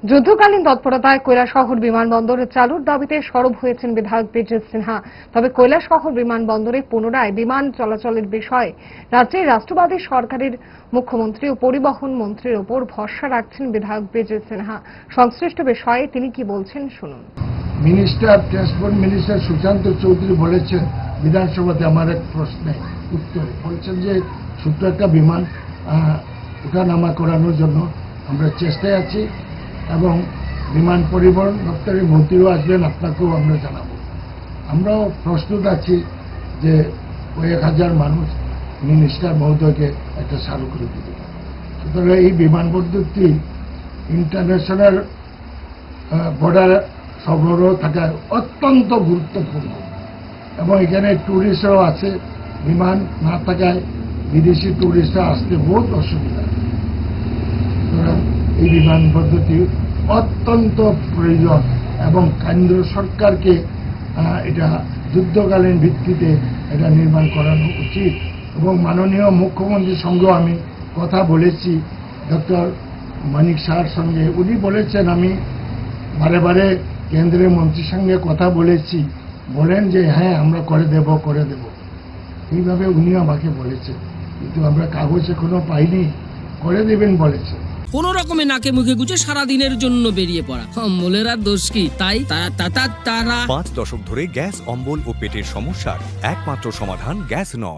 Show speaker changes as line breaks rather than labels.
যুদ্ধকালীন তৎপরতায় কৈলাসহর বিমানবন্দরে চালুর দাবিতে সরব হয়েছেন বিধায়ক ব্রিজেশ সিনহা। তবে কৈলাসহর বিমানবন্দরে পুনরায় বিমান চলাচলের বিষয়ে রাজ্যের রাষ্ট্রবাদী সরকারের মুখ্যমন্ত্রী ও পরিবহন মন্ত্রীর ওপর ভরসা রাখছেন বিধায়ক ব্রিজেশ সিনহা। সংশ্লিষ্ট বিষয়ে তিনি কি বলছেন শুনুন।
ট্রান্সপোর্ট মিনিস্টার সুশান্ত চৌধুরী বলেছেন বিধানসভাতে আমার এক প্রশ্নের উত্তরে বলছেন যে ছোট্ট একটা বিমান ওঠানামা করানোর জন্য আমরা চেষ্টায় আছি এবং বিমান পরিবহন দপ্তরের মন্ত্রীও আসবেন, আপনাকেও আমরা জানাবো। আমরাও প্রস্তুত আছি যে কয়েক হাজার মানুষ মিনিস্টার মহোদয়কে একটা স্মারকলিপি দিতে। সুতরাং এই বিমানবন্দরটি ইন্টারন্যাশনাল বর্ডার সরবরাহ থাকা অত্যন্ত গুরুত্বপূর্ণ এবং এখানে ট্যুরিস্টরাও আছে। বিমান না থাকায় বিদেশি ট্যুরিস্টরা আসতে বহুত অসুবিধা। সুতরাং এই বিমানবন্দরটি অত্যন্ত প্রয়োজন এবং কেন্দ্র সরকারকে এটা যুদ্ধকালীন ভিত্তিতে এটা নির্মাণ করানো উচিত। এবং মাননীয় মুখ্যমন্ত্রীর সঙ্গেও আমি কথা বলেছি, ডক্টর মানিক শাহর সঙ্গে। উনি বলেছেন, আমি বারে বারে কেন্দ্রের মন্ত্রীর সঙ্গে কথা বলেছি, বলেন যে হ্যাঁ আমরা করে দেব। এইভাবে উনিও আমাকে বলেছেন, কিন্তু আমরা কাগজ এখনো পাইনি, করে দেবেন বলেছে।
কোন রকমে নাকে মুখে গুজে সারাদিনের জন্য বেরিয়ে পড়া অম্বলের আর দোষ কি? তাই তারা 5 দশক ধরে গ্যাস, অম্বল ও পেটের সমস্যার একমাত্র সমাধান গ্যাস নয়।